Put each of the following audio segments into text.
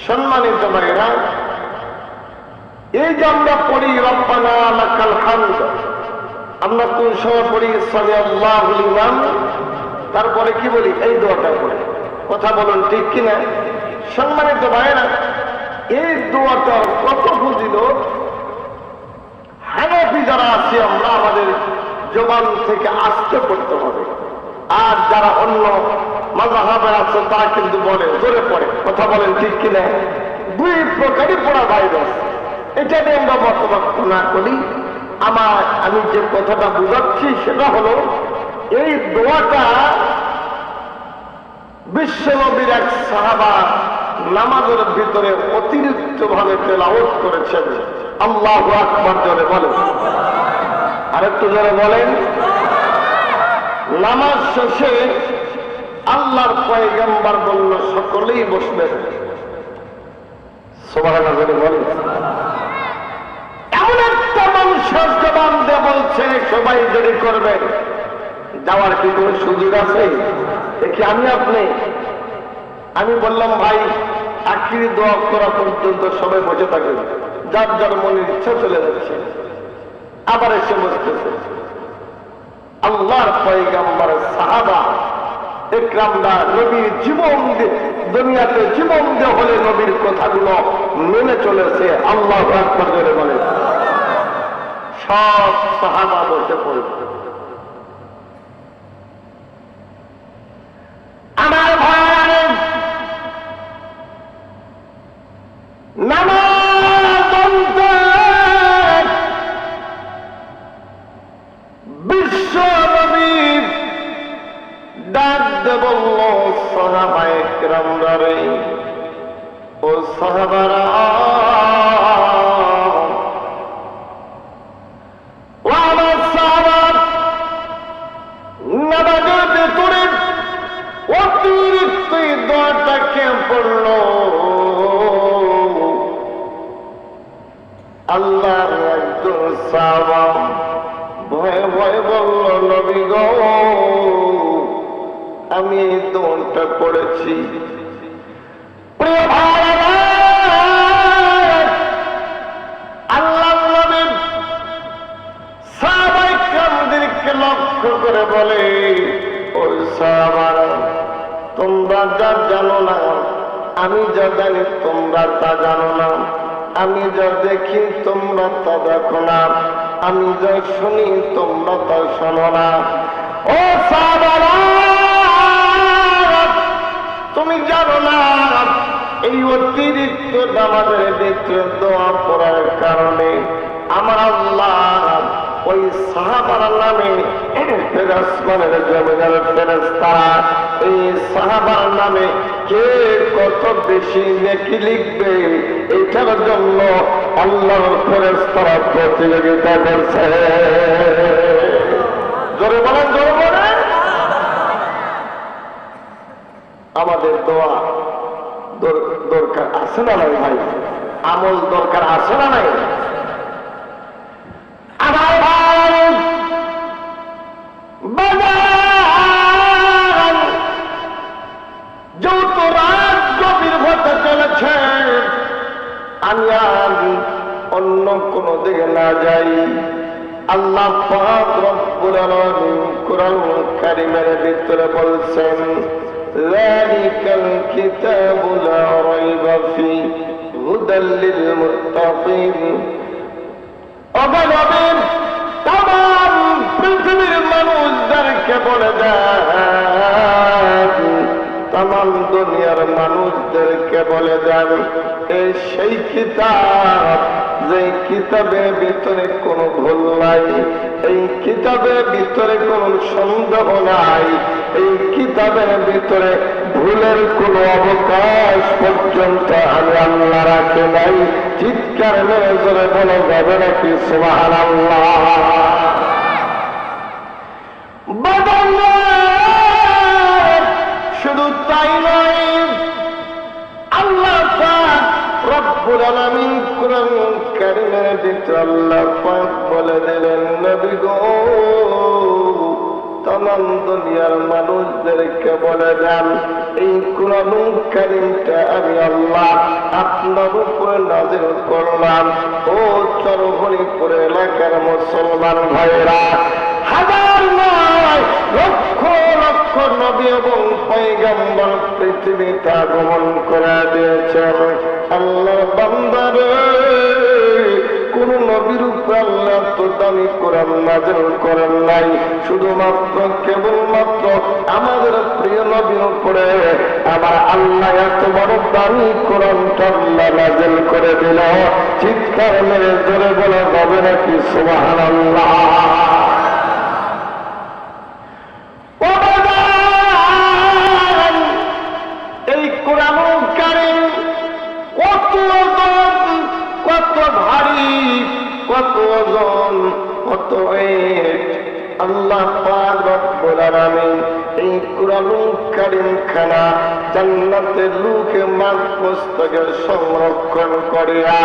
সম্মানিত ভাইরা, এই যে আমরা পড়ি রব্বানা লাকাল হামদ, আমরা কোন সময় পড়ি সামিআল্লাহু লিমান, তারপরে কি বলি? এই দোয়াটা পড়ি। কথা বলুন ঠিক কিনা? সম্মানিত ভাইরা, এই দোয়াটার কত ফজিলত হানাফি যারা আছি আমরা, আমাদের জবান থেকে আসতে পড়তে হবে। আর যারা অন্য মাযহাবে আছে তারা কিন্তু বলে জোরে পড়ে। কথা বলেন ঠিক কিনা? দুই প্রকারই পড়া ভাইরাস। এটা নিয়ে আমরা মতবাক্য না করি। আমি যে কথাটা বুঝাচ্ছি সেটা হলো, এই দোয়াটা বিশ্বনবীর এক সাহাবা নামাজের ভিতরে অতিরিক্ত ভাবে তেলাওয়াত করেছেন। আল্লাহু আকবার জোরে বলেন, আরেকটু জোরে বলেন। নামাজ শেষে আল্লাহর পয়গম্বর বলল সকলেই বসবেন। সুবহানাল্লাহ জোরে বলেন। এমন একটা মানুষের জবান দিয়ে বলছে সবাই দেরি করবেন, যাওয়ার কি কোনো সুযোগ আছে? দেখি আমি বললাম ভাই আখিরি দোয়া করা পর্যন্ত সবাই বসে থাকে, যার যার মনের ইচ্ছা চলে যাচ্ছে, আবার এসে বসতেছে। আল্লাহর পয়গম্বরের সাহাবা একরামরা নবীর জীবন দিয়ে, দুনিয়াতে জীবন দিয়ে হলে নবীর কথাগুলো মেনে চলেছে। আল্লাহু আকবার জোরে বলে। সব সাহাবা বসে পড়বে। আমার ভাই, নামাজ বিশ্ব নবী ডাক দে বলল সাহাবায়ে কেরামরা রে, ও সাহাবারা, ও আমার সাহাবা, নামাজের ভেতরে অতিরিক্ত দোয়াটাকে পড়ল। আল্লাহর একজন সাহাবা ভয়ে ভয়ে বলল, নবী গো, আমি এই দোয়াটা পড়েছি। প্রিয় ভাইরা, আল্লাহর নবী সাহাবায়ে কেরামদেরকে লক্ষ্য করে বলে, ওই সাহাবারা, তোমরা যা জানো না আমি যা জানি তোমরা তা জানো না, আমি যা দেখি তোমরা তা দেখো না, আমি যা শুনি তোমরা তা শোনো না। ও সাহাবারা, তুমি জানো না এই অতিরিক্ত নামাজের ভিতরে দোয়া পড়ার কারণে আমার আল্লাহ ওই সাহাবার নামে আসমানের জমিনের ফেরেশতারা এই সাহাবার নামে কে কত বেশি নেকি লিখবে এটার জন্য আল্লাহর ফেরেশতারা প্রতিযোগিতা করছে। জোরে বলেন, জোরে বলেন। আমাদের দোয়া দরকার আছে না নাই ভাই? আমল দরকার আছে না নাই? আমার ভাই বাজার যত রাত গভীর হতে চলেছে, আমি আর অন্য কোন দিকে না যাই। আল্লাহ পাক রব্বুল আলামিন কোরআন কারীমের ভিতরে বলছেন, যালিকাল কিতাবু লা রাইবা ফীহি হুদাল লিল মুত্তাকিন। অবনবীর তাম পৃথিবীর মানুষদেরকে বলে দেন, তাম দুনিয়ার মানুষদেরকে বলে দেন, এই সেই কিতাব যে কিতাবের ভিতরে কোনো ভুল নাই, এই কিতাবের ভিতরে কোনো সন্দেহ নাই, এই কিতাবের ভিতরে ভুলের কোনো অবকাশ পর্যন্ত আমি আল্লাহ রাখে নাই। চিৎকার মেরে জোরে বলা যাবে নাকি সুবহানাল্লাহ? শুধু তাই নয়, আল্লাহ পাক রব্বুল আলামিন কোরআন কারীমের ভিতরে আল্লাহ পাক বলে দিলেন, নবী গো তামাম দুনিয়ার মানুষদেরকে বলে দেন, এই কুরআনুল কারীমটা আমি আল্লাহ আপনার উপরে নাযিল করলাম। ও চরহরিপুর এলাকার মুসলমান ভাইরা, হাজার নয় লক্ষ লক্ষ নবী এবং পয়গম্বর পৃথিবীতে আগমন করে দিয়েছেন। আল্লাহর বান্দারে, কোন নবীর উপর আল্লাহ তো দামি কোরআন নাযিল করেন নাই, শুধুমাত্র কেবলমাত্র আমাদের প্রিয় নবীর উপরে আমার আল্লাহ এত বড় দামি কোরআনটা আল্লাহ নাযিল করে দিল। চিৎকার মেরে জোরে বলা যাবে নাকি সুবহানাল্লাহ? এই কোরআনুল কারীম কত ওজন, কত ভারী, কত ওজন, কত ওয়েট। আল্লাহ পাক রব্বুল আলামিন এই কোরআনুল কারীম খানা জান্নাতের লুকে মাহফুজকে সংরক্ষণ করিয়া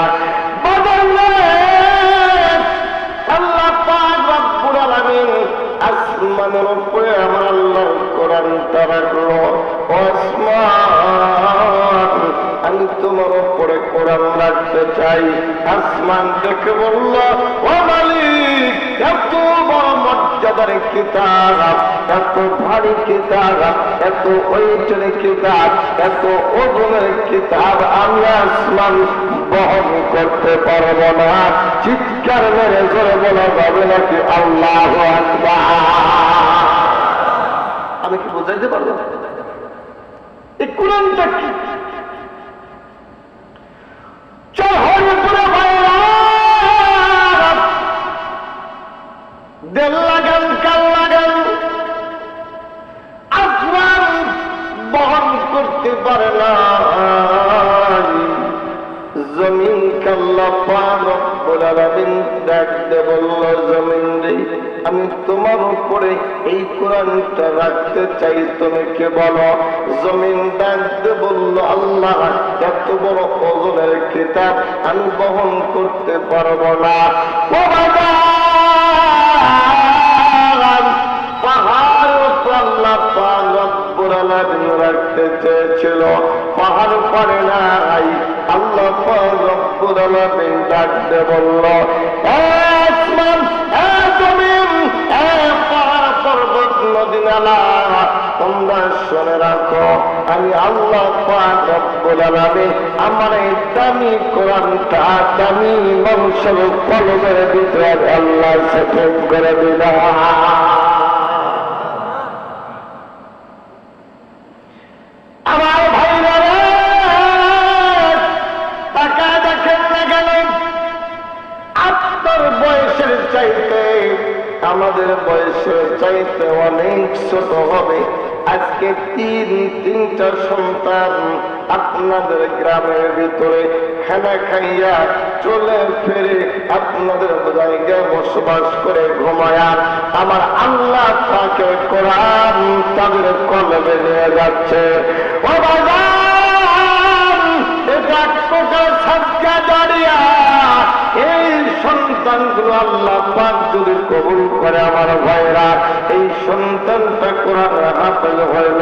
আল্লাহ পাক রব্বুল আলামিন আসমানের উপরে আমার আল্লাহর কোরআনটা রাখলো। আসমান, আমি তোমার উপরে কোরআন রাখতে চাই। আসমান দেখে বলল, ও মালিক, এত বড় মর্যাদার কিতাব, এত ভারী কিতাব, এত ওয়েটের কিতাব, এত ওজনের কিতাব আমি আসমান বহন করতে পারবো না। চিৎকার মেরে জোরে বলা যাবে নাকি আল্লাহু আকবার? আমি কি বুঝাইতে পারবো এই কোরআনটা কি? দেড় লাগান কাল লাগান আসমান বহন করতে পারে না। জমিন কাল্লা পাক রব্বুল আলামিন ডাকতে বলল, জমিন রে, আমি তোমার উপরে এই কোরআনটা রাখতে চাই, তুমি কে বলো? জমিন ডাকতে বলল, আল্লাহ, এত বড় ওজনের কিতাব আমি বহন করতে পারবো না। ও বাবা, পাহাড় আল্লাহ পাক রব্বুল আলামিন রাখতে চেয়েছিল, পাহাড় পারে নাই। আল্লাহ পাক রব্বুল আলামিন ডাকতে বলল, আসমান, জমিন, পাহাড় পর্বত নদী নালা, তোমরা শুনে রাখো, আমি আল্লাহ পাক রব্বুল আলামিন আমার এই দামি কোরআনটা দামি মানুষের কলমের ভিতরে আল্লাহ সেটেল করে দিলাম। আমার ভাইরা, টাকা দেখেন না গেল, আপনার বয়সের চাইতে আমাদের বয়সের চাইতে অনেক ছোট হবে। আজকে তিনটা সন্তান আপনাদের গ্রামের ভিতরে খানা খাইয়া চলে ফিরে আপনাদের জায়গায় বসবাস করে ঘুমায়া আমার আল্লাহ তাকে কোরআন তাদের কলমে নিয়ে যাচ্ছে। ও বাজার, এটা কোটা সাজকা দাঁড়িয়া এই সন্তানগুলো আল্লাহ পাক যদি কবুল করে আমার ভাইরা, এই সন্তানটা কোরআনের হাফেজ হইল,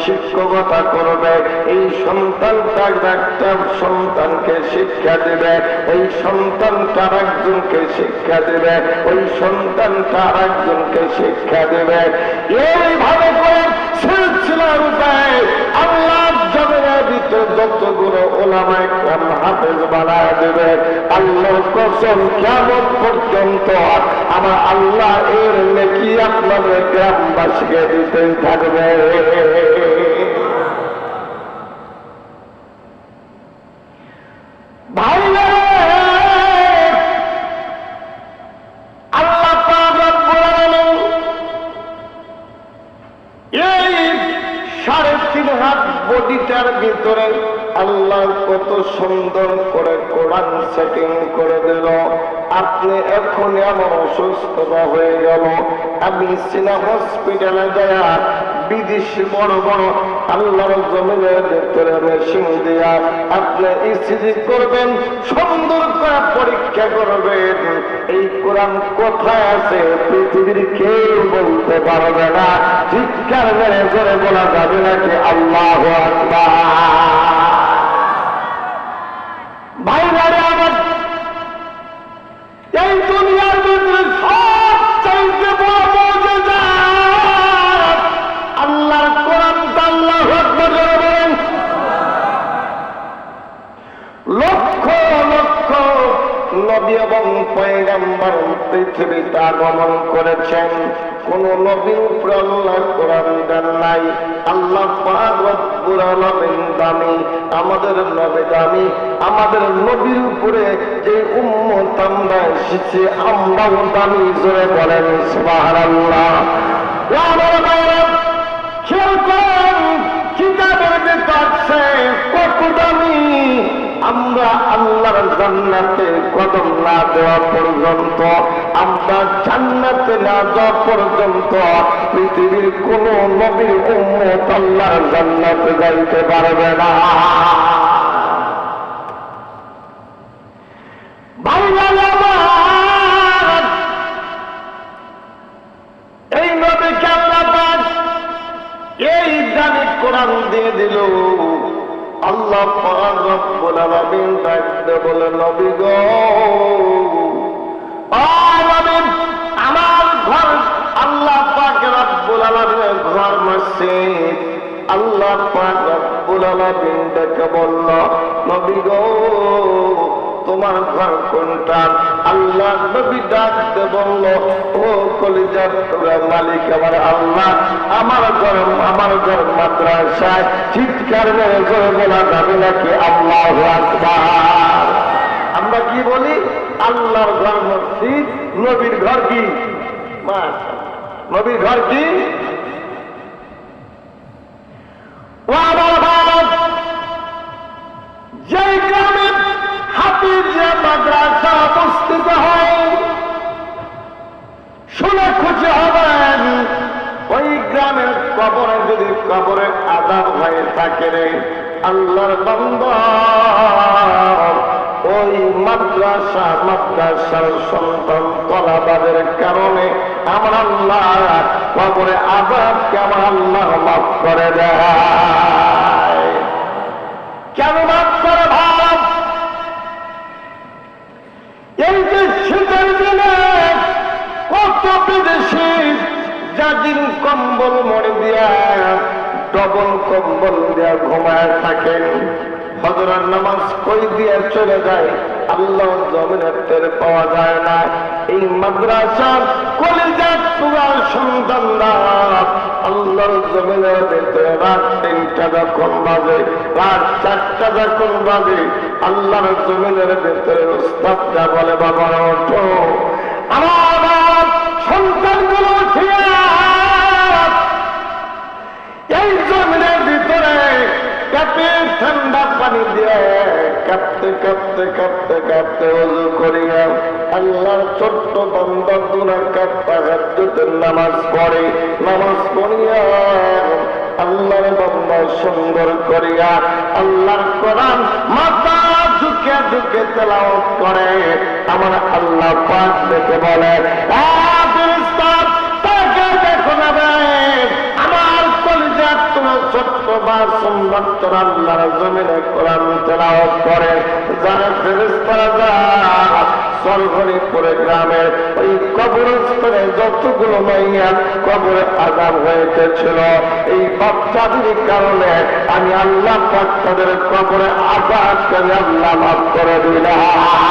শিক্ষকতা করবে, এই সন্তানটা একটা সন্তানকে শিক্ষা দেবে, ওই সন্তানটা আরেকজনকে শিক্ষা দেবে, ওই সন্তানটা আরেকজনকে শিক্ষা দেবে। এইভাবে করে সিলসিলার উপায় আল্লাহ জমিনের ভিতরে যতগুলো ওলামায়ে কেরাম হাফেজ বানায় দেবে, আল্লাহর কসম কিয়ামত পর্যন্ত আমার আল্লাহ এর নেকি আপনাদের গ্রামবাসীকে দিতেই থাকবে। ভাইরা, আল্লাহ পাক রব্বুল আলামিন এই 3.5 হাত বডিটার ভিতরে আল্লাহ কত সুন্দর করে কোরআন সেটিং করে দিল। আপনি এখনই আমার অসুস্থতা হয়ে গেল, আমি সিনা হসপিটালে যাওয়া বিদেশি বড় বড় আল্লাহর জমিনের ভেতরে মেশিন দিয়া আপনি ইসিজি করবেন, সুন্দর করে পরীক্ষা করবেন এই কোরআন কোথায় আছে পৃথিবীর কেউ বলতে পারবে না। চিৎকার মেরে জোরে বলা যাবে নাকি আল্লাহু আকবার? ভাইরা আমার, এই দুনিয়ার ভিতরে সব চাইতে বড় মুজিজা আল্লাহর কোরআন। আল্লাহু আকবার বলেন। লক্ষ লক্ষ নবী এবং পয়গম্বর পৃথিবীতে আগমন করেছেন, কোন নবীর উপরে আল্লাহ কোরআন দেন নাই। আল্লাহ পাক রব্বুল আলামিন দামি, আমাদের নবী দামি। আমাদের নবীর উপরে যে উম্মত আমরা এসেছি আমরাও দামি। জোরে বলেন সুবহানাল্লাহ। খেয়াল করেন কিতাবের ভিতরে কত দামি। আমরা আল্লাহর জান্নাতে কদম না দেওয়া পর্যন্ত, আমরা জান্নাতে না যাওয়া পর্যন্ত পৃথিবীর কোন নবীর উম্মত আল্লাহর জান্নাতে যাইতে পারবে না। এই নবীকে আল্লাহ পাক এই দামি কোরআন দিয়ে দিল। আল্লাহ পাক রব্বুল আলামিন ডাকতে বলে, নবী গো, ও নবী, আমার ঘর আল্লাহ পাক রব্বুল আলামিনের ঘর মসজিদ। আল্লাহ পাক রব্বুল আলামিন ডেকে বলল, নবী গো, তোমার ঘর কোনটা? আল্লাহ নবী ডাকতে বলল, ও কলিজার টুকরা মালিক আমার আল্লাহ, আমার ঘর মাদ্রাসায়। চিৎকার মেরে জোরে বলা যাবে নাকি আল্লাহু আকবার? আমরা কি বলি? আল্লাহর ঘর মসজিদ, নবীর ঘর কি? নবীর ঘর কি? যে গ্রামে হাফিজিয়া মাদ্রাসা অবস্থিত হয়, শুনে খুশি হবেন, ওই গ্রামের কবরে যদি কবরে আযাব হয়ে থাকে রে আল্লাহর বান্দা, ওই মাদ্রাসার সন্তান তলাবাদের কারণে আমার আল্লাহ কবরে আযাবকে আমার আল্লাহ মাফ করে দেয়। কেন মাফ করে ভাব? এই যে শীতের দিনে কত বিদেশি জাজিন কম্বল মরে দিয়া ডবল কম্বল দিয়া ঘুমায় থাকেন, ফজরের নামাজ কই দিয়ে চলে যায়, আল্লাহ জমিনের টের পাওয়া যায় না। এই মাদ্রাসার কলিজার টুকরার সন্তানরা আল্লাহর জমিনের ভেতরে রাত 3টা যখন বাজে, রাত 4টা যখন বাজে, আল্লাহর জমিনের ভেতরে উস্তাদরা বলে, বাবা ওঠো, আমার সন্তানগুলো এই জমিনের ভিতরে কাপে ঠান্ডা পানি দিয়ে কাঁপতে কাঁপতে কাঁপতে কাঁপতে ওযু করিয়া আল্লাহর ছোট্ট বান্দা 2 রাকাত তাহাজ্জুদের নামাজ পড়ে। নামাজ পড়িয়া আল্লাহর বান্দা সুন্দর করিয়া আল্লাহর কোরআন মাথা ঝুঁকে ঝুঁকে তেলাওয়াত করে। আমার আল্লাহ পাক দেখে বলে, ছোট্ট মাসুম বাচ্চারা আল্লাহর জমিনে কোরআন তেলাওয়াত করে। যারা ফেরেশতারা যারা সরগরিপুরে গ্রামের ওই কবরস্থানে যতগুলো মাইয়া কবরে আযাব হয়েছিল, এই বাচ্চাদের কারণে আমি আল্লাহ পাক তাদের কবরে আযাবকে আল্লাহ মাফ করে দিলাম।